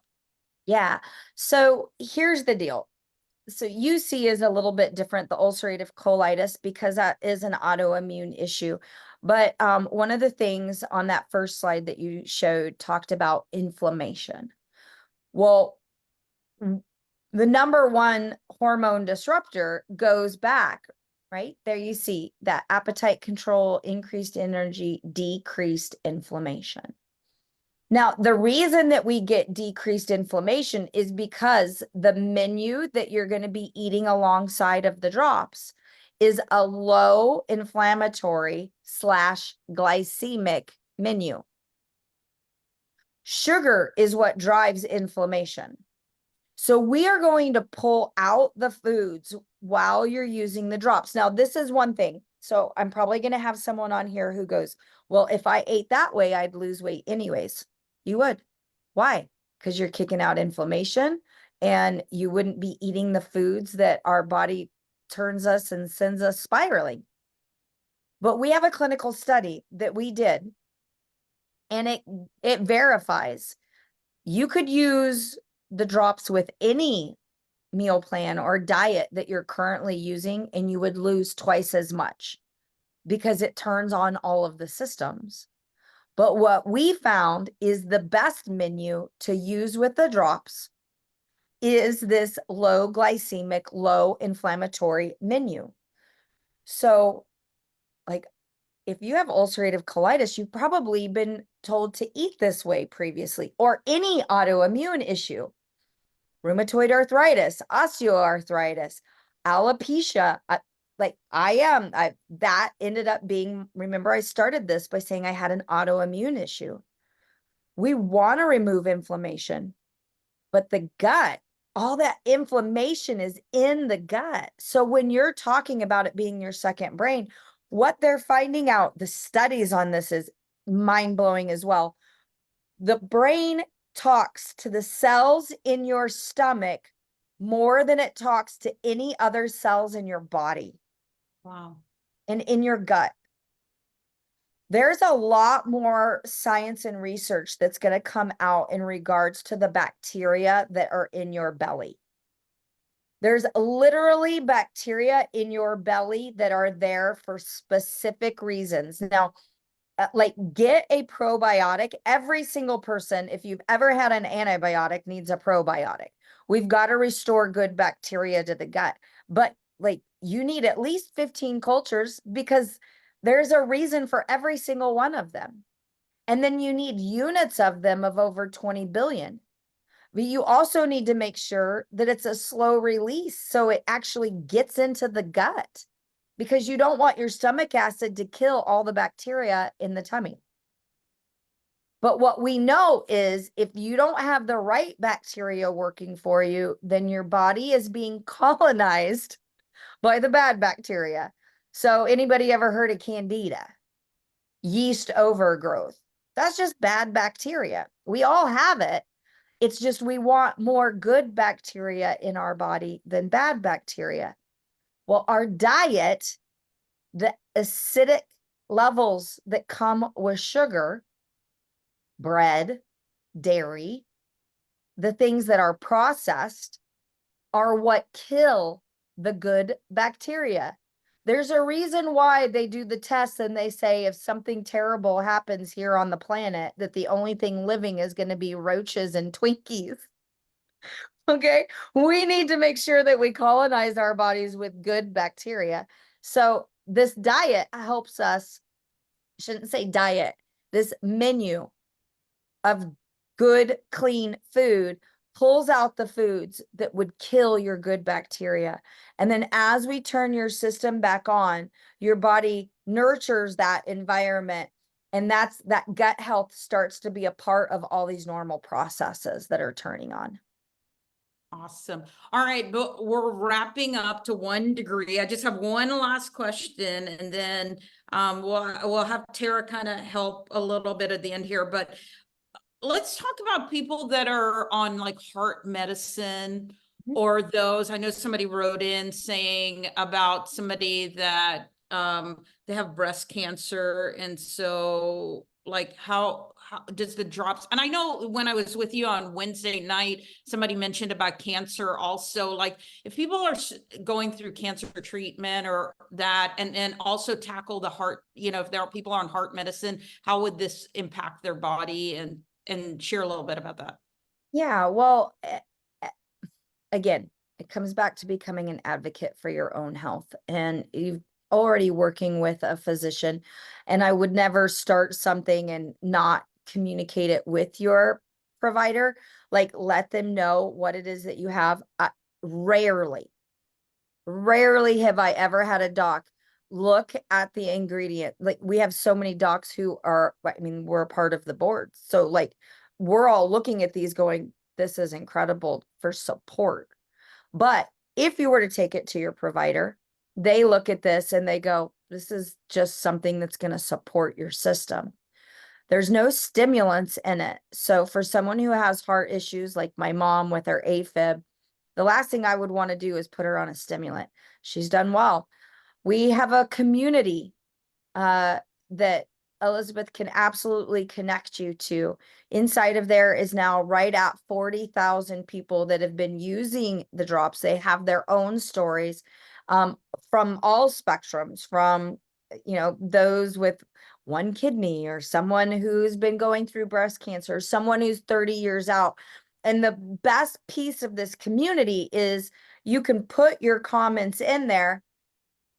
Yeah. So here's the deal. So UC is a little bit different, the ulcerative colitis, because that is an autoimmune issue. But one of the things on that first slide that you showed talked about inflammation. Well, the number 1 hormone disruptor goes back, right? There you see that appetite control, increased energy, decreased inflammation. Now, the reason that we get decreased inflammation is because the menu that you're going to be eating alongside of the drops is a low inflammatory / glycemic menu. Sugar is what drives inflammation. So we are going to pull out the foods while you're using the drops. Now, this is one thing. So I'm probably going to have someone on here who goes, well, if I ate that way, I'd lose weight anyways. You would. Why? Because you're kicking out inflammation, and you wouldn't be eating the foods that our body turns us and sends us spiraling. But we have a clinical study that we did, and it verifies you could use the drops with any meal plan or diet that you're currently using, and you would lose twice as much because it turns on all of the systems. But what we found is the best menu to use with the drops is this low glycemic, low inflammatory menu. So, like, if you have ulcerative colitis, you've probably been told to eat this way previously, or any autoimmune issue, rheumatoid arthritis, osteoarthritis, alopecia. That ended up being, remember, I started this by saying I had an autoimmune issue. We want to remove inflammation, but the gut, all that inflammation is in the gut. So when you're talking about it being your second brain, what they're finding out, the studies on this is mind-blowing as well. The brain talks to the cells in your stomach more than it talks to any other cells in your body. Wow. And in your gut. There's a lot more science and research that's going to come out in regards to the bacteria that are in your belly. There's literally bacteria in your belly that are there for specific reasons. Now, get a probiotic. Every single person, if you've ever had an antibiotic, needs a probiotic. We've got to restore good bacteria to the gut. But you need at least 15 cultures, because There's a reason for every single one of them. And then you need units of them of over 20 billion. But you also need to make sure that it's a slow release so it actually gets into the gut, because you don't want your stomach acid to kill all the bacteria in the tummy. But what we know is if you don't have the right bacteria working for you, then your body is being colonized by the bad bacteria. So anybody ever heard of candida? Yeast overgrowth. That's just bad bacteria. We all have it. It's just we want more good bacteria in our body than bad bacteria. Well, our diet, the acidic levels that come with sugar, bread, dairy, the things that are processed are what kill the good bacteria. There's a reason why they do the tests and they say if something terrible happens here on the planet, that the only thing living is going to be roaches and Twinkies. Okay, we need to make sure that we colonize our bodies with good bacteria. So this diet helps us, shouldn't say diet, this menu of good, clean food pulls out the foods that would kill your good bacteria. And then as we turn your system back on, your body nurtures that environment. And that gut health starts to be a part of all these normal processes that are turning on. Awesome. All right, but we're wrapping up to 1 degree. I just have one last question, and then we'll have Tara kind of help a little bit at the end here. But let's talk about people that are on like heart medicine or those. I know somebody wrote in saying about somebody that they have breast cancer, and so like how does the drops, and I know when I was with you on Wednesday night somebody mentioned about cancer also, like if people are going through cancer treatment or that, and then also tackle the heart, you know, if there are people on heart medicine, how would this impact their body, and share a little bit about that. Yeah, well, again, it comes back to becoming an advocate for your own health. And you've already working with a physician, and I would never start something and not communicate it with your provider. Like, let them know what it is that you have. Rarely have I ever had a doc look at the ingredient. Like, we have so many docs who are, I mean, we're a part of the board. So like, we're all looking at these going, this is incredible for support. But if you were to take it to your provider, they look at this and they go, this is just something that's going to support your system. There's no stimulants in it. So for someone who has heart issues, like my mom with her AFib, the last thing I would want to do is put her on a stimulant. She's done well. We have a community that Elizabeth can absolutely connect you to. Inside of there is now right at 40,000 people that have been using the drops. They have their own stories from all spectrums, from, you know, those with one kidney, or someone who's been going through breast cancer, someone who's 30 years out. And the best piece of this community is you can put your comments in there,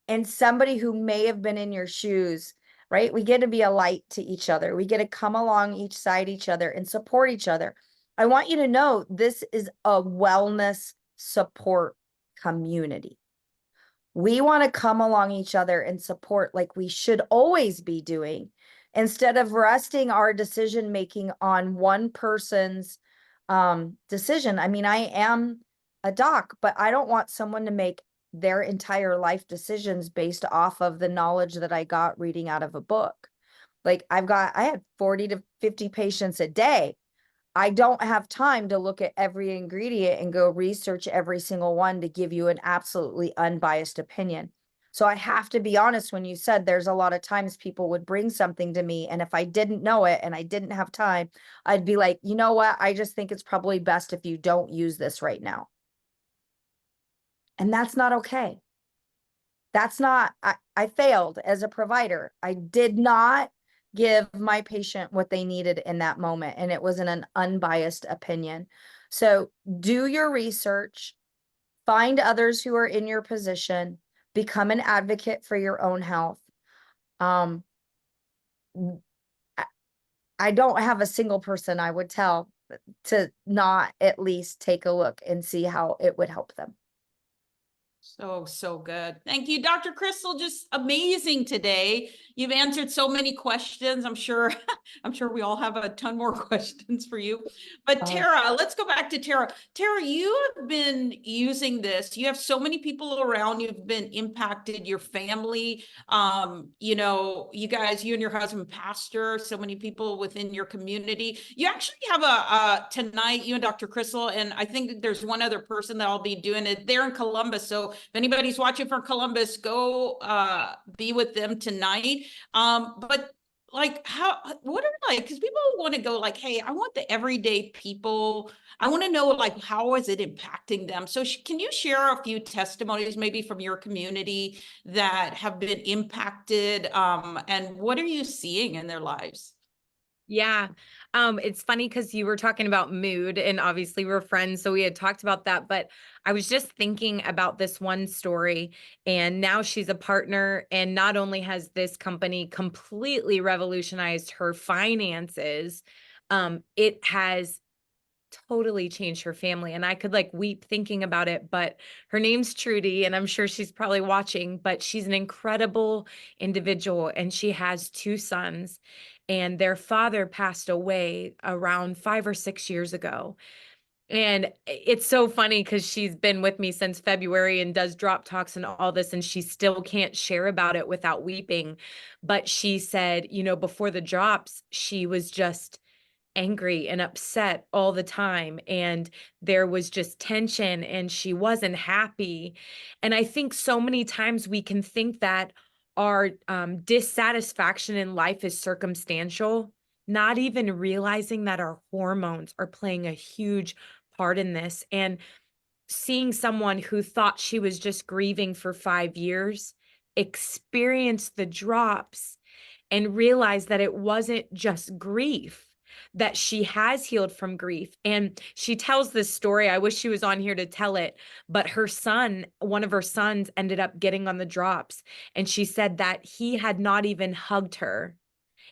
and somebody who may have been in your shoes, right? We get to be a light to each other. We get to come along each side each other and support each other. I want you to know this is a wellness support community. We want to come along each other and support like we should always be doing, instead of resting our decision making on one person's decision. I mean, I am a doc, but I don't want someone to make their entire life decisions based off of the knowledge that I got reading out of a book. Like I had 40 to 50 patients a day. I don't have time to look at every ingredient and go research every single one to give you an absolutely unbiased opinion. So I have to be honest, when you said there's a lot of times people would bring something to me, and if I didn't know it and I didn't have time, I'd be like, you know what? I just think it's probably best if you don't use this right now. And that's not okay. That's not, I failed as a provider. I did not give my patient what they needed in that moment, and it wasn't an unbiased opinion. So do your research, find others who are in your position, become an advocate for your own health. Um, I I don't have a single person I would tell to not at least take a look and see how it would help them. So good. Thank you, Dr. Kristal. Just amazing today. You've answered so many questions. I'm sure, I'm sure we all have a ton more questions for you. But Tara, let's go back to Tara. Tara, you have been using this. You have so many people around. You've been impacted, your family. You know, you guys, you and your husband pastor, so many people within your community. You actually have a tonight, you and Dr. Kristal, and I think there's one other person that I'll be doing it. They're in Columbus. So if anybody's watching from Columbus, go be with them tonight. But like what are like, because people want to go like, hey, I want the everyday people. I want to know like, how is it impacting them? So can you share a few testimonies maybe from your community that have been impacted? And what are you seeing in their lives? Yeah. It's funny because you were talking about mood, and obviously we're friends, so we had talked about that, but I was just thinking about this one story, and now she's a partner, and not only has this company completely revolutionized her finances, it has totally changed her family. And I could like weep thinking about it, but her name's Trudy, and I'm sure she's probably watching, but she's an incredible individual, and she has two sons, and their father passed away around 5 or 6 years ago. And it's so funny because she's been with me since February and does drop talks and all this, and she still can't share about it without weeping. But she said, you know, before the drops, she was just angry and upset all the time, and there was just tension, and she wasn't happy. And I think so many times we can think that our dissatisfaction in life is circumstantial, not even realizing that our hormones are playing a huge part in this. And seeing someone who thought she was just grieving for 5 years experience the drops and realize that it wasn't just grief, that she has healed from grief. And she tells this story. I wish she was on here to tell it, but her son, one of her sons, ended up getting on the drops. And she said that he had not even hugged her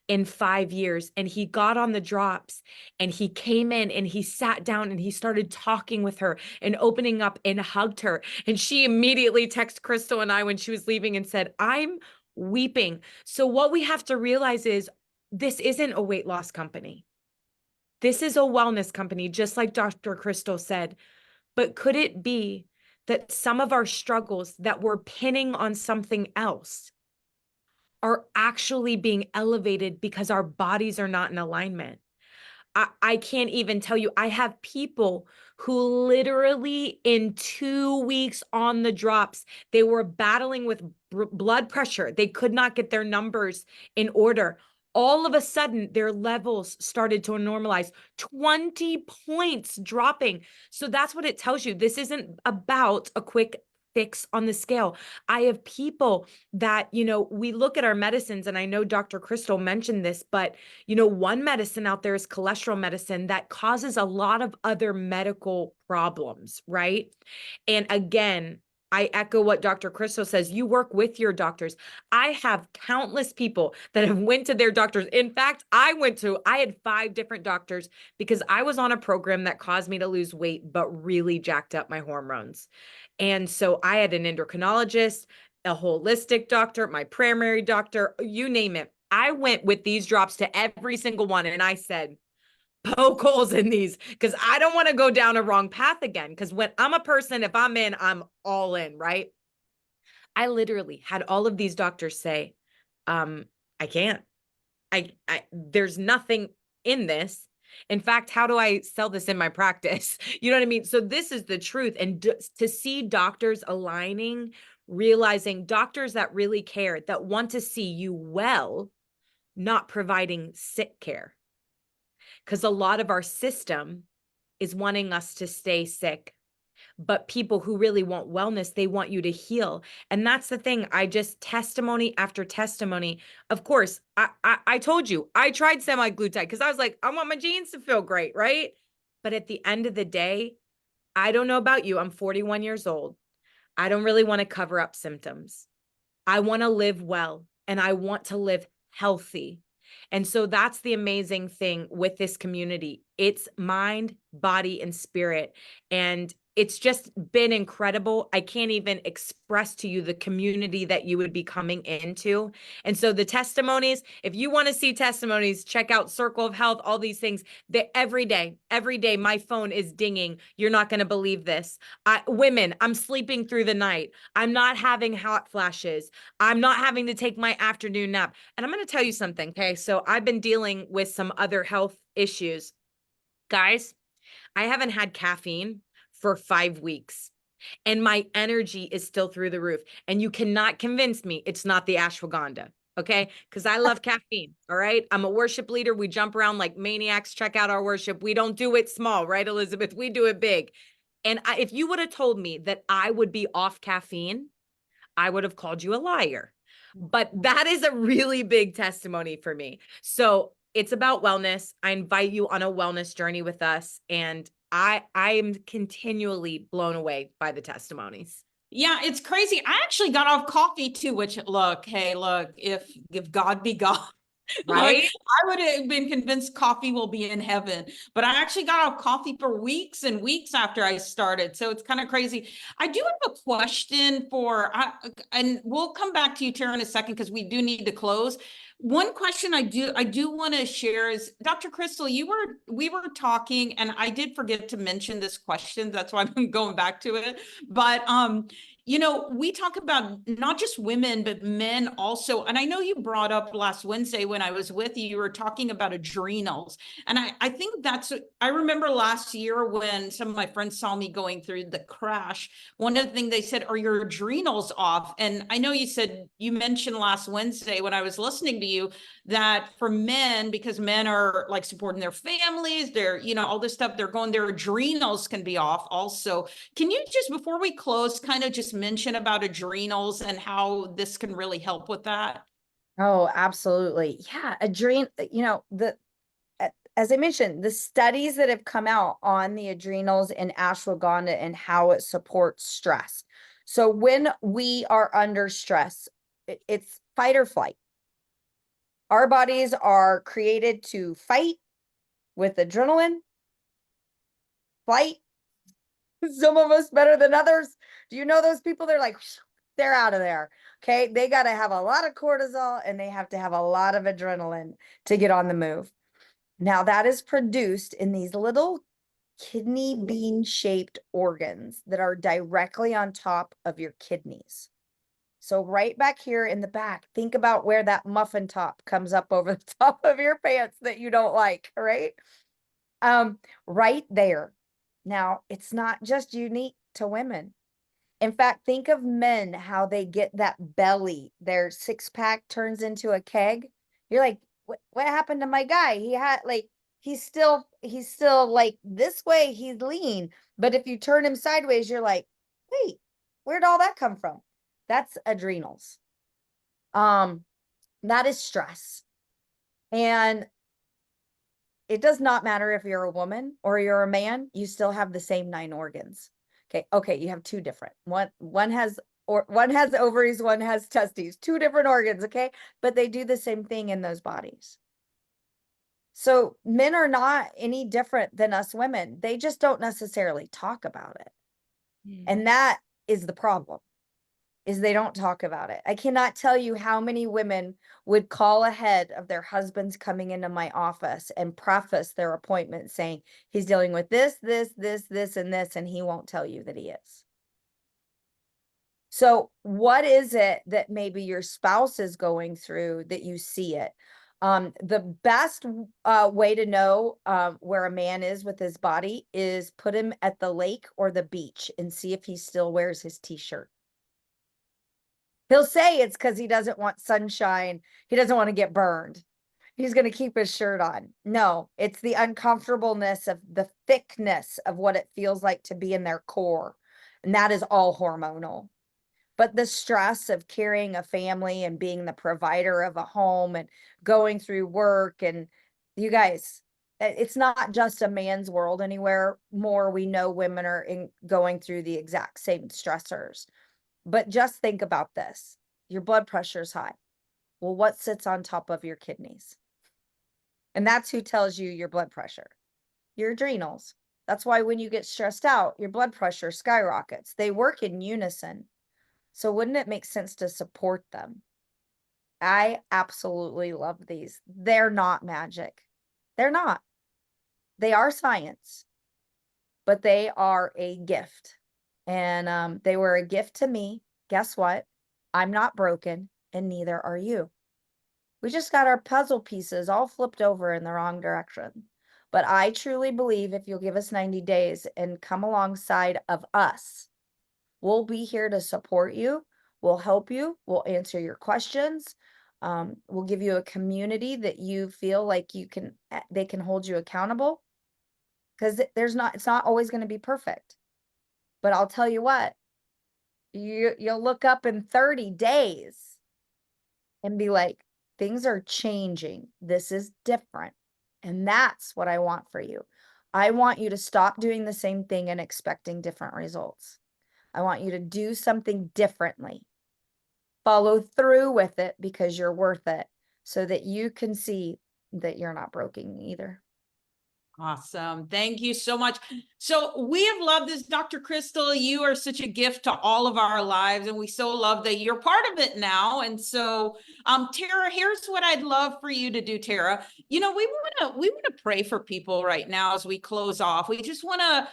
in 5 years. And he got on the drops, and he came in and he sat down and he started talking with her and opening up and hugged her. And she immediately texted Kristal and I when she was leaving and said, I'm weeping. So what we have to realize is this isn't a weight loss company. This is a wellness company, just like Dr. Kristal said. But could it be that some of our struggles that we're pinning on something else are actually being elevated because our bodies are not in alignment? I can't even tell you. I have people who literally in 2 weeks on the drops, they were battling with blood pressure. They could not get their numbers in order. All of a sudden, their levels started to normalize, 20 points dropping. So that's what it tells you. This isn't about a quick fix on the scale. I have people that, you know, we look at our medicines, and I know Dr. Kristal mentioned this, but you know, one medicine out there is cholesterol medicine that causes a lot of other medical problems, right? And again, I echo what Dr. Kristal says. You work with your doctors. I have countless people that have went to their doctors. In fact, I had 5 different doctors because I was on a program that caused me to lose weight, but really jacked up my hormones. And so I had an endocrinologist, a holistic doctor, my primary doctor, you name it. I went with these drops to every single one, and I said, poke holes in these, because I don't want to go down a wrong path again. Because when I'm a person, if I'm in, I'm all in, right? I literally had all of these doctors say, I can't. There's nothing in this. In fact, how do I sell this in my practice? You know what I mean? So this is the truth. And to see doctors aligning, realizing doctors that really care, that want to see you well, not providing sick care. Because a lot of our system is wanting us to stay sick. But people who really want wellness, they want you to heal. And that's the thing. I just testimony after testimony. Of course, I told you, I tried semi-glutide because I was like, I want my jeans to feel great, right? But at the end of the day, I don't know about you. I'm 41 years old. I don't really want to cover up symptoms. I want to live well. and I want to live healthy. And so that's the amazing thing with this community. It's mind, body, and spirit. And it's just been incredible. I can't even express to you the community that you would be coming into. And so the testimonies, if you want to see testimonies, check out Circle of Health, all these things. Every day, my phone is dinging. You're not going to believe this. Women, I'm sleeping through the night. I'm not having hot flashes. I'm not having to take my afternoon nap. And I'm going to tell you something, okay? So I've been dealing with some other health issues. Guys, I haven't had caffeine for 5 weeks and my energy is still through the roof. And you cannot convince me it's not the ashwagandha, okay? Because I love caffeine, all right? I'm a worship leader. We jump around like maniacs. Check out our worship. We don't do it small, right, Elizabeth? We do it big. And if you would have told me that I would be off caffeine, I would have called you a liar. But that is a really big testimony for me. So it's about wellness. I invite you on a wellness journey with us. And I am continually blown away by the testimonies. Yeah, it's crazy. I actually got off coffee too, which look, hey, look, if God be God, Right? like, I would have been convinced coffee will be in heaven, but I actually got off coffee for weeks and weeks after I started. So it's kind of crazy. I do have a question and we'll come back to you, Tara, in a second, because we do need to close. One question I do want to share is, Dr. Kristal, we were talking, and I did forget to mention this question. That's why I'm going back to it. But we talk about not just women, but men also. And I know you brought up last Wednesday when I was with you, you were talking about adrenals. And I think I remember last year when some of my friends saw me going through the crash, one of the things they said, are your adrenals off? And I know you mentioned last Wednesday when I was listening to you that for men, because men are like supporting their families, they're, all this stuff, their adrenals can be off also. Can you just, before we close, kind of just mention about adrenals and how this can really help with that? Oh, absolutely. Yeah. As I mentioned, the studies that have come out on the adrenals and ashwagandha and how it supports stress. So when we are under stress, it's fight or flight. Our bodies are created to fight with adrenaline, fight. Some of us better than others. Do you know those people? They're out of there. Okay. They got to have a lot of cortisol and they have to have a lot of adrenaline to get on the move. Now that is produced in these little kidney bean shaped organs that are directly on top of your kidneys. So right back here in the back, think about where that muffin top comes up over the top of your pants that you don't like, right? Right there. Now, it's not just unique to women. In fact, think of men, how they get that belly, their six-pack turns into a keg. You're like, what happened to my guy? He's still like this way, he's lean. But if you turn him sideways, you're like, wait, where'd all that come from? That's adrenals. That is stress. And it does not matter if you're a woman or you're a man, you still have the same 9 organs. Okay, you have 2 different. One has ovaries, one has testes, 2 different organs, okay? But they do the same thing in those bodies. So men are not any different than us women. They just don't necessarily talk about it. And that is the problem. Is they don't talk about it. I cannot tell you how many women would call ahead of their husbands coming into my office and preface their appointment saying, he's dealing with this, and this, and he won't tell you that he is. So what is it that maybe your spouse is going through that you see it? The best way to know where a man is with his body is put him at the lake or the beach and see if he still wears his t-shirt. He'll say it's because he doesn't want sunshine. He doesn't want to get burned. He's going to keep his shirt on. No, it's the uncomfortableness of the thickness of what it feels like to be in their core. And that is all hormonal. But the stress of carrying a family and being the provider of a home and going through work, and you guys, it's not just a man's world anywhere more. We know women are going through the exact same stressors. But just think about this. Your blood pressure is high. Well, what sits on top of your kidneys? And that's who tells you your blood pressure, your adrenals. That's why when you get stressed out, your blood pressure skyrockets. They work in unison. So wouldn't it make sense to support them? I absolutely love these. They're not magic. They're not. They are science, but they are a gift. And they were a gift to me. Guess what? I'm not broken, and neither are you. We just got our puzzle pieces all flipped over in the wrong direction. But I truly believe if you'll give us 90 days and come alongside of us, we'll be here to support you. We'll help you. We'll answer your questions. We'll give you a community that you feel like they can hold you accountable. Because it's not always going to be perfect. But I'll tell you what, you'll look up in 30 days and be like, things are changing. This is different. And that's what I want for you. I want you to stop doing the same thing and expecting different results. I want you to do something differently. Follow through with it because you're worth it, so that you can see that you're not broken either. Awesome. Thank you so much. So we have loved this, Dr. Kristal. You are such a gift to all of our lives, and we so love that you're part of it now. And so, Tara, here's what I'd love for you to do, Tara. We want to pray for people right now as we close off. We just want to,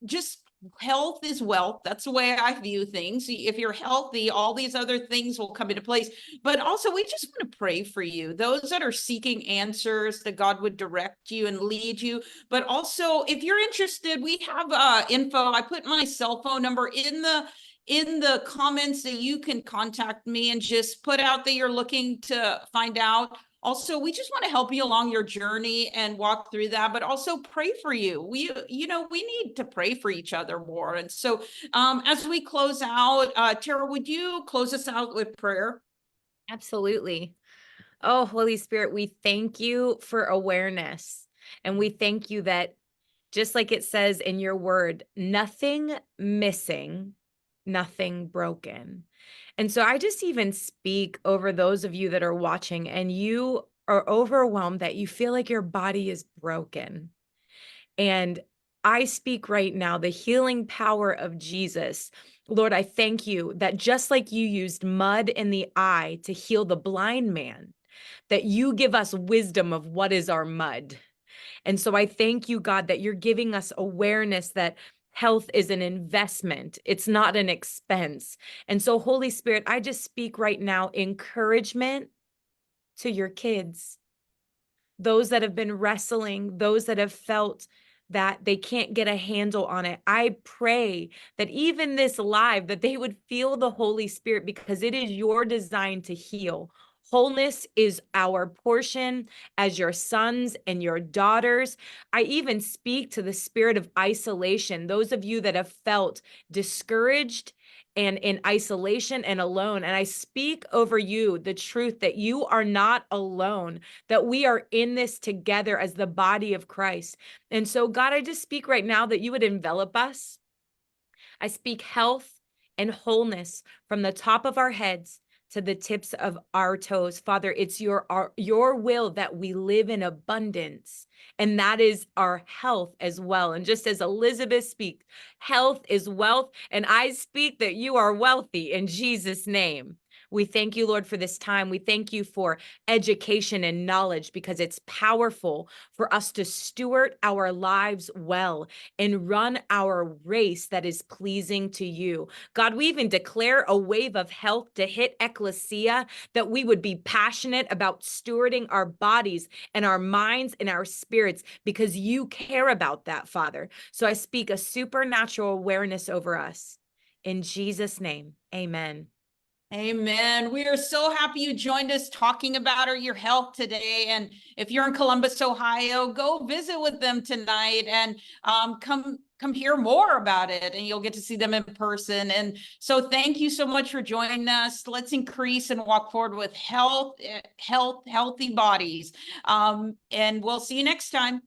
just health is wealth. That's the way I view things. If you're healthy, all these other things will come into place. But also, we just want to pray for you, those that are seeking answers, that God would direct you and lead you. But also, if you're interested, we have info. I put my cell phone number in the comments that you can contact me and just put out that you're looking to find out. Also, we just want to help you along your journey and walk through that, but also pray for you. We need to pray for each other more. And so as we close out, Tara, would you close us out with prayer? Absolutely. Oh, Holy Spirit, we thank you for awareness. And we thank you that, just like it says in your word, nothing missing, nothing broken. And so I just even speak over those of you that are watching and you are overwhelmed that you feel like your body is broken. And I speak right now the healing power of Jesus. Lord, I thank you that just like you used mud in the eye to heal the blind man, that you give us wisdom of what is our mud. And so I thank you, God, that you're giving us awareness that health is an investment. It's not an expense. And so, Holy Spirit, I just speak right now encouragement to your kids, those that have been wrestling, those that have felt that they can't get a handle on it. I pray that even this live, that they would feel the Holy Spirit, because it is your design to heal. Wholeness is our portion as your sons and your daughters. I even speak to the spirit of isolation, those of you that have felt discouraged and in isolation and alone. And I speak over you the truth that you are not alone, that we are in this together as the body of Christ. And so, God, I just speak right now that you would envelop us. I speak health and wholeness from the top of our heads to the tips of our toes. Father, it's your will that we live in abundance, and that is our health as well. And just as Elizabeth speaks, health is wealth, and I speak that you are wealthy in Jesus' name. We thank you, Lord, for this time. We thank you for education and knowledge, because it's powerful for us to steward our lives well and run our race that is pleasing to you. God, we even declare a wave of health to hit ecclesia, that we would be passionate about stewarding our bodies and our minds and our spirits, because you care about that, Father. So I speak a supernatural awareness over us. In Jesus' name, amen. Amen. We are so happy you joined us talking about your health today. And if you're in Columbus, Ohio, go visit with them tonight and come hear more about it, and you'll get to see them in person. And so thank you so much for joining us. Let's increase and walk forward with healthy bodies. And we'll see you next time.